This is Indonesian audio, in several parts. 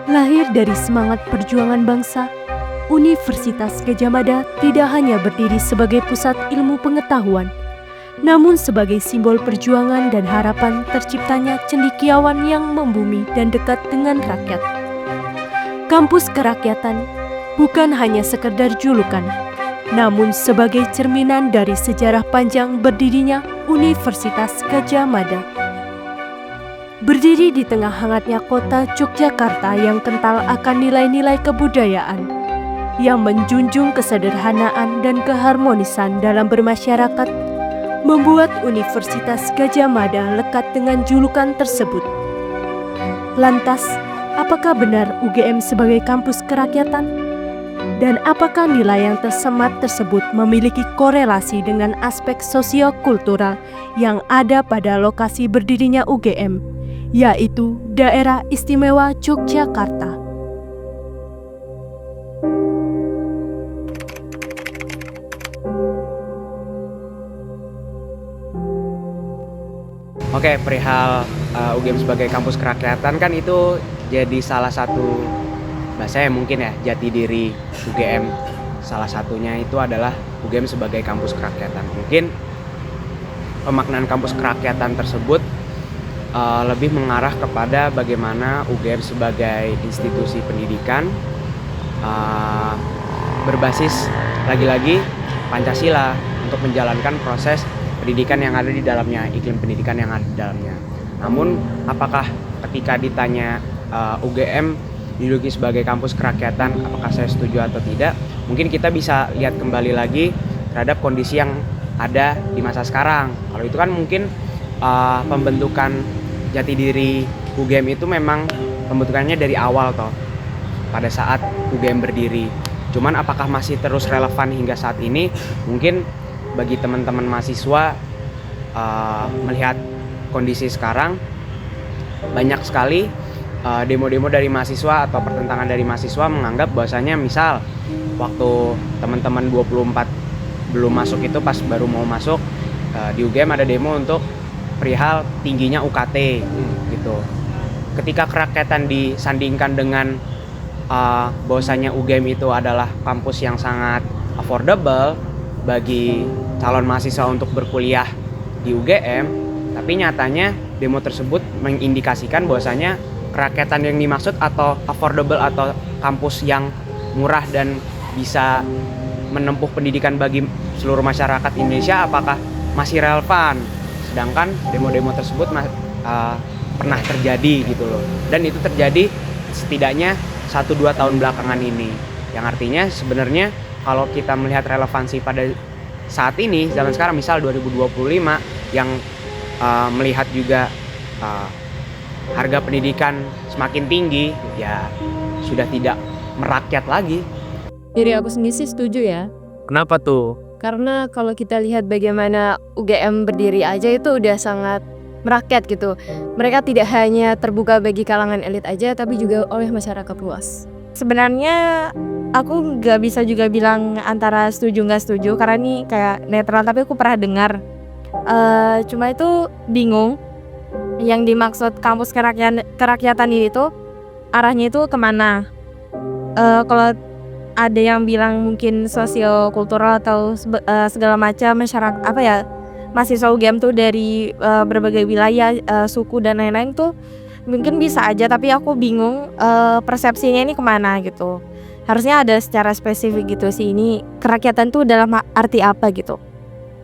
Lahir dari semangat perjuangan bangsa, Universitas Gadjah Mada tidak hanya berdiri sebagai pusat ilmu pengetahuan, namun sebagai simbol perjuangan dan harapan terciptanya cendekiawan yang membumi dan dekat dengan rakyat. Kampus kerakyatan bukan hanya sekedar julukan, namun sebagai cerminan dari sejarah panjang berdirinya Universitas Gadjah Mada. Berdiri di tengah hangatnya kota Yogyakarta yang kental akan nilai-nilai kebudayaan, yang menjunjung kesederhanaan dan keharmonisan dalam bermasyarakat, membuat Universitas Gadjah Mada lekat dengan julukan tersebut. Lantas, apakah benar UGM sebagai kampus kerakyatan? Dan apakah nilai yang tersemat tersebut memiliki korelasi dengan aspek sosio-kultural yang ada pada lokasi berdirinya UGM, yaitu Daerah Istimewa Yogyakarta? Oke, perihal UGM sebagai kampus kerakyatan kan itu jadi salah satu bahasa mungkin ya, jati diri UGM. Salah satunya itu adalah UGM sebagai kampus kerakyatan. Mungkin pemaknaan kampus kerakyatan tersebut lebih mengarah kepada bagaimana UGM sebagai institusi pendidikan berbasis lagi-lagi Pancasila untuk menjalankan proses pendidikan yang ada di dalamnya, iklim pendidikan yang ada di dalamnya. Namun, apakah ketika ditanya UGM dijuluki sebagai kampus kerakyatan, apakah saya setuju atau tidak? Mungkin kita bisa lihat kembali lagi terhadap kondisi yang ada di masa sekarang. Kalau itu kan mungkin pembentukan jati diri UGM itu memang pembentukannya dari awal toh, pada saat UGM berdiri. Cuman apakah masih terus relevan hingga saat ini? Mungkin bagi teman-teman mahasiswa melihat kondisi sekarang, banyak sekali demo-demo dari mahasiswa atau pertentangan dari mahasiswa menganggap bahwasanya misal waktu teman-teman 24 belum masuk itu, pas baru mau masuk di UGM ada demo untuk perihal tingginya UKT gitu. Ketika kerakyatan disandingkan dengan bahwasanya UGM itu adalah kampus yang sangat affordable bagi calon mahasiswa untuk berkuliah di UGM, tapi nyatanya demo tersebut mengindikasikan bahwasanya kerakyatan yang dimaksud atau affordable atau kampus yang murah dan bisa menempuh pendidikan bagi seluruh masyarakat Indonesia apakah masih relevan, sedangkan demo-demo tersebut pernah terjadi gitu loh, dan itu terjadi setidaknya 1-2 tahun belakangan ini, yang artinya sebenarnya kalau kita melihat relevansi pada saat ini, zaman sekarang misal 2025 yang melihat juga harga pendidikan semakin tinggi, ya sudah tidak merakyat lagi. Dari aku sendiri sih setuju ya. Kenapa tuh? Karena kalau kita lihat bagaimana UGM berdiri aja itu udah sangat merakyat gitu. Mereka tidak hanya terbuka bagi kalangan elit aja, tapi juga oleh masyarakat luas. Sebenarnya aku nggak bisa juga bilang antara setuju nggak setuju, karena ini kayak netral, tapi aku pernah dengar. Cuma itu bingung yang dimaksud kampus kerakyatan ini tuh arahnya itu kemana. Kalau ada yang bilang mungkin sosio-kultural atau segala macam masyarakat mahasiswa UGM tuh dari berbagai wilayah, suku dan lain-lain tuh mungkin bisa aja, tapi aku bingung persepsinya ini kemana gitu. Harusnya ada secara spesifik gitu sih, ini kerakyatan tuh dalam arti apa gitu.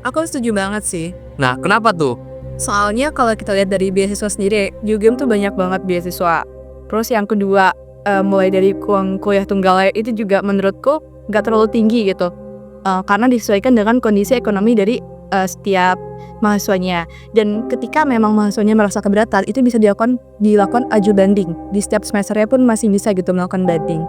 Aku setuju banget sih. Nah, kenapa tuh? Soalnya kalau kita lihat dari beasiswa sendiri, di UGM tuh banyak banget beasiswa. Terus yang kedua, mulai dari kuliah tunggal itu juga menurutku nggak terlalu tinggi gitu. Karena disesuaikan dengan kondisi ekonomi dari setiap mahasiswanya. Dan ketika memang mahasiswanya merasa keberatan, itu bisa dilakukan aju banding. Di setiap semesternya pun masih bisa gitu melakukan banding.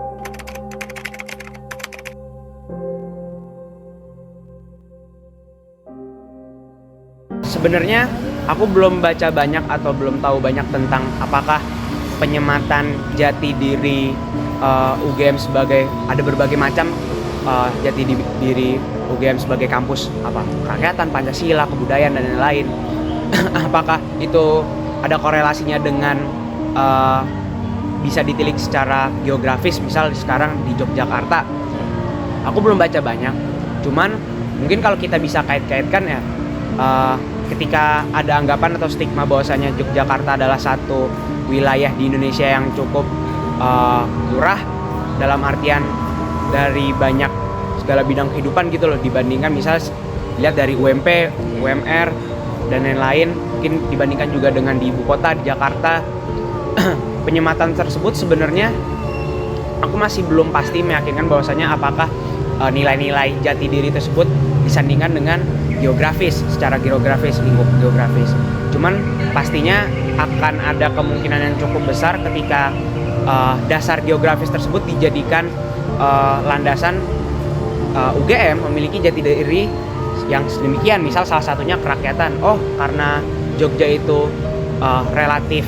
Sebenarnya aku belum baca banyak atau belum tahu banyak tentang apakah penyematan jati diri UGM sebagai, ada berbagai macam jati diri UGM sebagai kampus kerakyatan, Pancasila, kebudayaan dan lain-lain. Apakah itu ada korelasinya dengan bisa ditilik secara geografis, misal sekarang di Yogyakarta? Aku belum baca banyak, cuman mungkin kalau kita bisa kait-kaitkan ya, ketika ada anggapan atau stigma bahwasanya Yogyakarta adalah satu wilayah di Indonesia yang cukup murah dalam artian dari banyak segala bidang kehidupan gitu loh, dibandingkan misal lihat dari UMP, UMR dan lain-lain, mungkin dibandingkan juga dengan di ibu kota di Jakarta. Penyematan tersebut sebenarnya aku masih belum pasti meyakinkan bahwasanya apakah nilai-nilai jati diri tersebut disandingkan dengan geografis, secara geografis, lingkup geografis. Cuman pastinya akan ada kemungkinan yang cukup besar ketika dasar geografis tersebut dijadikan landasan UGM memiliki jati diri yang sedemikian. Misal salah satunya kerakyatan. Oh, karena Jogja itu relatif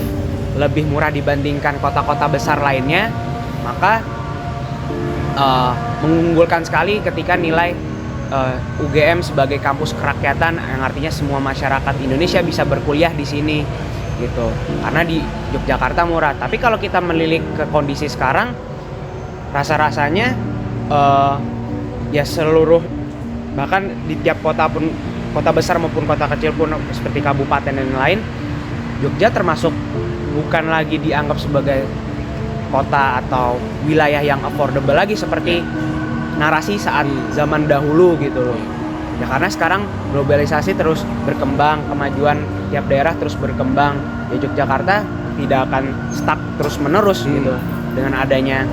lebih murah dibandingkan kota-kota besar lainnya, maka mengunggulkan sekali ketika nilai UGM sebagai kampus kerakyatan, yang artinya semua masyarakat Indonesia bisa berkuliah di sini gitu. Karena di Yogyakarta murah. Tapi kalau kita melilik ke kondisi sekarang, rasa-rasanya ya seluruh, bahkan di tiap kota pun, kota besar maupun kota kecil pun seperti kabupaten dan lain, Jogja termasuk bukan lagi dianggap sebagai kota atau wilayah yang affordable lagi seperti narasi saat zaman dahulu gitu loh. Ya karena sekarang globalisasi terus berkembang, kemajuan tiap daerah terus berkembang. Ya Yogyakarta tidak akan stuck terus menerus gitu dengan adanya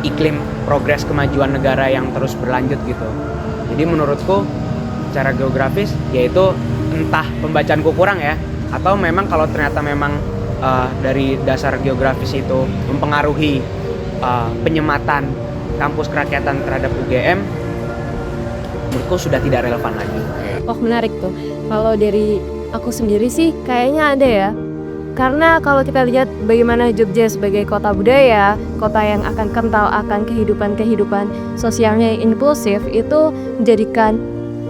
iklim progres kemajuan negara yang terus berlanjut gitu. Jadi menurutku secara geografis yaitu entah pembacaanku kurang ya, atau memang kalau ternyata memang dari dasar geografis itu mempengaruhi penyematan kampus kerakyatan terhadap UGM, menurutku sudah tidak relevan lagi. Oh, menarik tuh. Kalau dari aku sendiri sih kayaknya ada ya. Karena kalau kita lihat bagaimana Jogja sebagai kota budaya, kota yang akan kental akan kehidupan sosialnya yang inklusif, itu menjadikan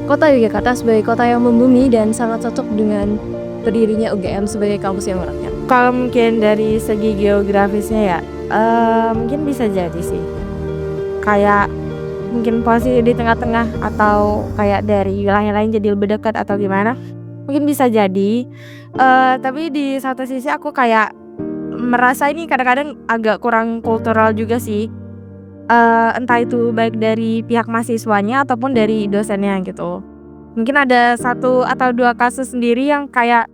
kota Yogyakarta sebagai kota yang membumi dan sangat cocok dengan berdirinya UGM sebagai kampus yang merakyat. Kalau mungkin dari segi geografisnya ya, mungkin bisa jadi sih. Kayak mungkin posisi di tengah-tengah atau kayak dari wilayah lain jadi lebih dekat atau gimana. Mungkin bisa jadi. Tapi di satu sisi aku kayak merasa ini kadang-kadang agak kurang kultural juga sih. Entah itu baik dari pihak mahasiswanya ataupun dari dosennya gitu. Mungkin ada 1 atau 2 kasus sendiri yang kayak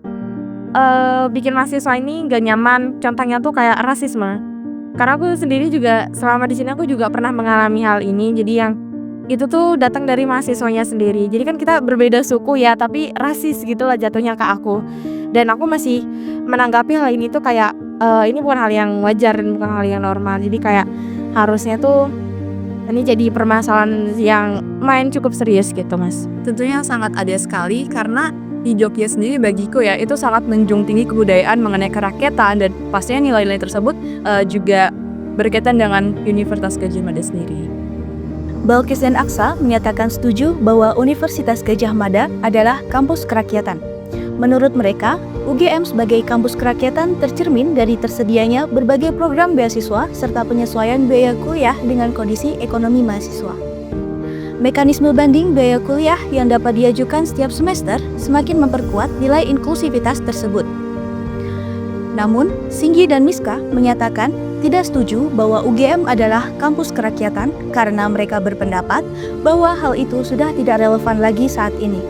bikin mahasiswa ini gak nyaman. Contohnya tuh kayak rasisme. Karena aku sendiri juga selama di sini aku juga pernah mengalami hal ini. Jadi yang itu tuh datang dari mahasiswanya sendiri. Jadi kan kita berbeda suku ya, tapi rasis gitulah jatuhnya ke aku. Dan aku masih menanggapi hal ini tuh kayak ini bukan hal yang wajar dan bukan hal yang normal. Jadi kayak harusnya tuh ini jadi permasalahan yang main cukup serius gitu, Mas. Tentunya sangat ada sekali, karena di Jogja sendiri bagiku ya itu sangat menjunjung tinggi kebudayaan mengenai kerakyatan, dan pastinya nilai-nilai tersebut juga berkaitan dengan Universitas Gadjah Mada sendiri. Balkis dan Aksa menyatakan setuju bahwa Universitas Gadjah Mada adalah kampus kerakyatan. Menurut mereka, UGM sebagai kampus kerakyatan tercermin dari tersedianya berbagai program beasiswa serta penyesuaian biaya kuliah dengan kondisi ekonomi mahasiswa. Mekanisme banding biaya kuliah yang dapat diajukan setiap semester semakin memperkuat nilai inklusivitas tersebut. Namun, Singgi dan Miska menyatakan tidak setuju bahwa UGM adalah kampus kerakyatan karena mereka berpendapat bahwa hal itu sudah tidak relevan lagi saat ini.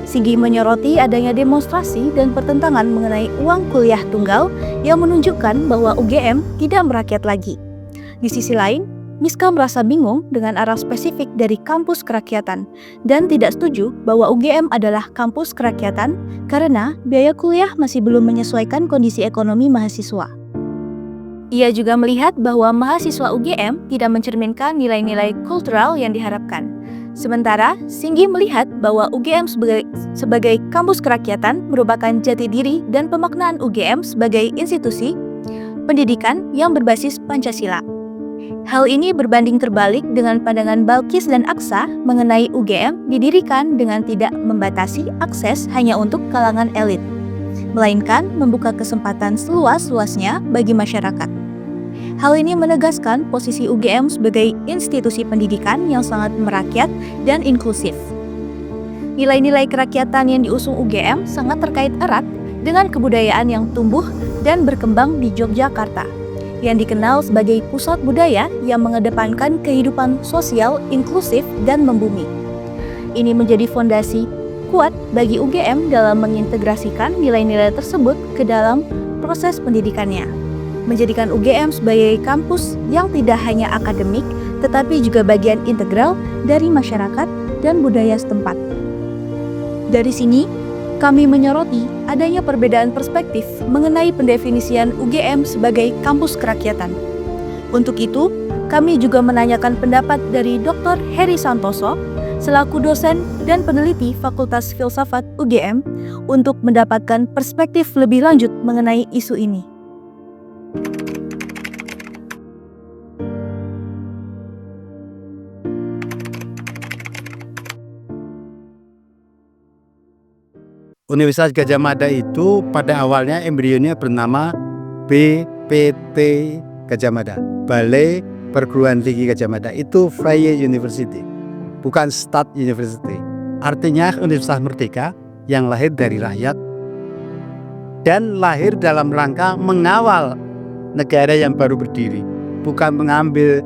Singgi menyoroti adanya demonstrasi dan pertentangan mengenai uang kuliah tunggal yang menunjukkan bahwa UGM tidak merakyat lagi. Di sisi lain, Miska merasa bingung dengan arah spesifik dari kampus kerakyatan dan tidak setuju bahwa UGM adalah kampus kerakyatan karena biaya kuliah masih belum menyesuaikan kondisi ekonomi mahasiswa. Ia juga melihat bahwa mahasiswa UGM tidak mencerminkan nilai-nilai kultural yang diharapkan. Sementara, Singgi melihat bahwa UGM sebagai kampus kerakyatan merupakan jati diri dan pemaknaan UGM sebagai institusi pendidikan yang berbasis Pancasila. Hal ini berbanding terbalik dengan pandangan Balkis dan Aksa mengenai UGM didirikan dengan tidak membatasi akses hanya untuk kalangan elit, melainkan membuka kesempatan seluas-luasnya bagi masyarakat. Hal ini menegaskan posisi UGM sebagai institusi pendidikan yang sangat merakyat dan inklusif. Nilai-nilai kerakyatan yang diusung UGM sangat terkait erat dengan kebudayaan yang tumbuh dan berkembang di Yogyakarta, yang dikenal sebagai pusat budaya yang mengedepankan kehidupan sosial inklusif dan membumi. Ini menjadi fondasi kuat bagi UGM dalam mengintegrasikan nilai-nilai tersebut ke dalam proses pendidikannya, menjadikan UGM sebagai kampus yang tidak hanya akademik, tetapi juga bagian integral dari masyarakat dan budaya setempat. Dari sini, kami menyoroti adanya perbedaan perspektif mengenai pendefinisian UGM sebagai kampus kerakyatan. Untuk itu, kami juga menanyakan pendapat dari Dr. Heri Santoso, selaku dosen dan peneliti Fakultas Filsafat UGM, untuk mendapatkan perspektif lebih lanjut mengenai isu ini. Universitas Gadjah Mada itu pada awalnya embrionya bernama BPT Gadjah Mada, Balai Perguruan Tinggi Gadjah Mada. Itu Vrije University, bukan Stad University. Artinya Universitas Merdeka yang lahir dari rakyat dan lahir dalam rangka mengawal negara yang baru berdiri, bukan mengambil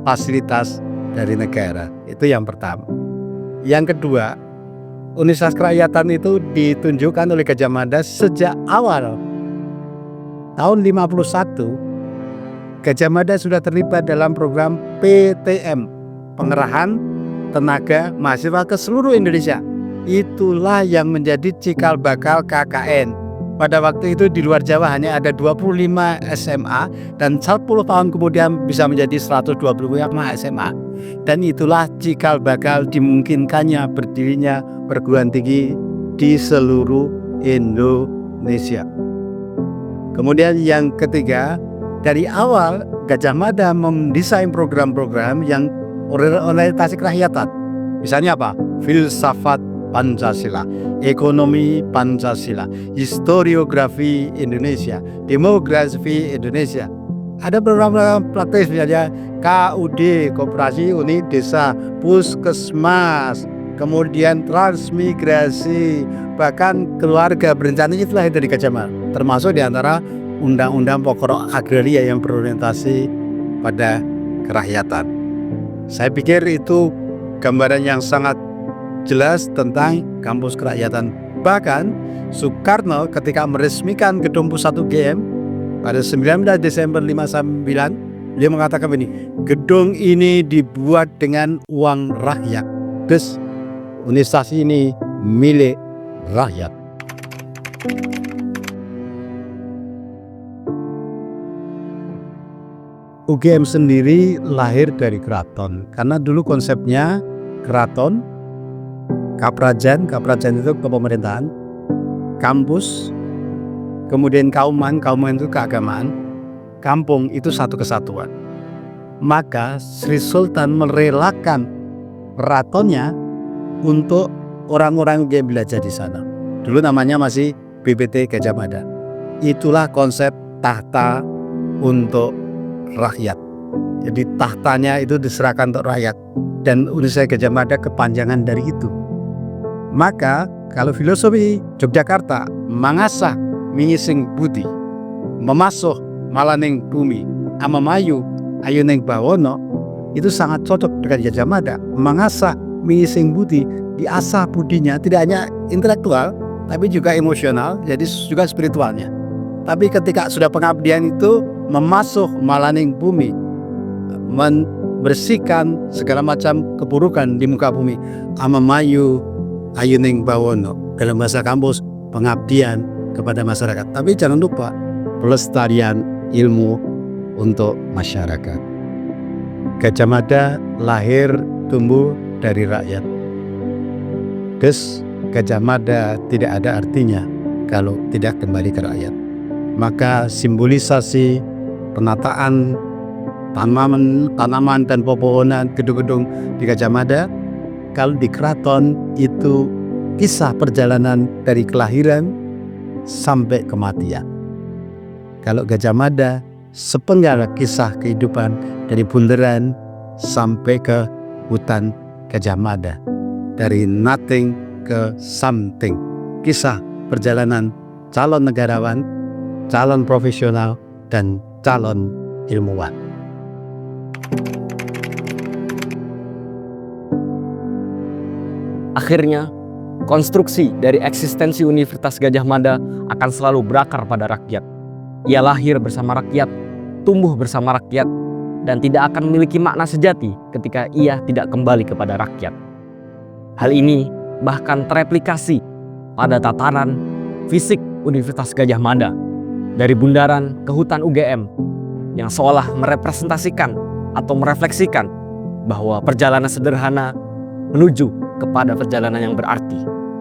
fasilitas dari negara. Itu yang pertama. Yang kedua, Universitas Kerakyatan itu ditunjukkan oleh Gadjah Mada sejak awal. Tahun 51, Gadjah Mada sudah terlibat dalam program PTM, Pengerahan Tenaga Mahasiswa ke seluruh Indonesia. Itulah yang menjadi cikal bakal KKN. Pada waktu itu di luar Jawa hanya ada 25 SMA dan 10 tahun kemudian bisa menjadi 125 SMA. Dan itulah cikal bakal dimungkinkannya berdirinya perguruan tinggi di seluruh Indonesia. Kemudian yang ketiga, dari awal Gadjah Mada mendesain program-program yang orientasi kerakyatan. Misalnya apa? Filsafat Pancasila, ekonomi Pancasila, historiografi Indonesia, demografi Indonesia. Ada program praktis misalnya KUD, Koperasi Unit Desa, Puskesmas, kemudian transmigrasi, bahkan keluarga berencana itu lahir dari Gadjah Mada. Termasuk diantara undang-undang pokok agraria yang berorientasi pada kerakyatan. Saya pikir itu gambaran yang sangat jelas tentang kampus kerakyatan. Bahkan Soekarno ketika meresmikan gedung pusat UGM pada 19 Desember 59, dia mengatakan begini, gedung ini dibuat dengan uang rakyat. Terus universitas ini milik rakyat. UGM sendiri lahir dari keraton, karena dulu konsepnya keraton, kaprajan itu kepemerintahan, kampus, kemudian kauman itu keagamaan, kampung itu satu kesatuan. Maka Sri Sultan merelakan keratonnya untuk orang-orang yang belajar di sana. Dulu namanya masih BPT Gadjah Mada. Itulah konsep tahta untuk rakyat. Jadi tahtanya itu diserahkan untuk rakyat, dan Universitas Gadjah Mada kepanjangan dari itu. Maka kalau filosofi Yogyakarta mengasah mingising budi, memasuh malaning bumi, amamayu ayuning bawono, itu sangat cocok dengan Gadjah Mada. Mengasah mingising budi, diasah budinya tidak hanya intelektual tapi juga emosional, jadi juga spiritualnya. Tapi ketika sudah pengabdian itu memasuh malaning bumi, membersihkan segala macam keburukan di muka bumi, amamayu ayuning bawono, dalam bahasa kampus pengabdian kepada masyarakat. Tapi jangan lupa pelestarian ilmu untuk masyarakat. Gadjah Mada lahir tumbuh dari rakyat. Gadjah Mada tidak ada artinya kalau tidak kembali ke rakyat. Maka simbolisasi penataan tanaman dan pepohonan, gedung-gedung di Gajah Mada. Kalau di keraton itu kisah perjalanan dari kelahiran sampai kematian. Kalau Gajah Mada sepenggal kisah kehidupan dari bundaran sampai ke hutan Gajah Mada. Dari nothing ke something. Kisah perjalanan calon negarawan, calon profesional, dan calon ilmuwan. Akhirnya, konstruksi dari eksistensi Universitas Gajah Mada akan selalu berakar pada rakyat. Ia lahir bersama rakyat, tumbuh bersama rakyat, dan tidak akan memiliki makna sejati ketika ia tidak kembali kepada rakyat. Hal ini bahkan tereplikasi pada tatanan fisik Universitas Gajah Mada, dari bundaran ke hutan UGM, yang seolah merepresentasikan atau merefleksikan bahwa perjalanan sederhana menuju kepada perjalanan yang berarti.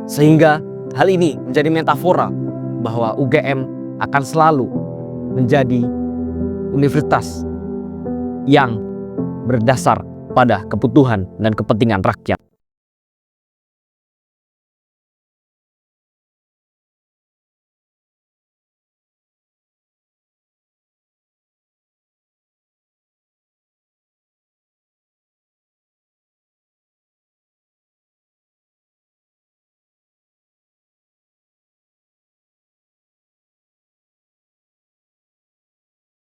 Sehingga hal ini menjadi metafora bahwa UGM akan selalu menjadi universitas yang berdasar pada kebutuhan dan kepentingan rakyat.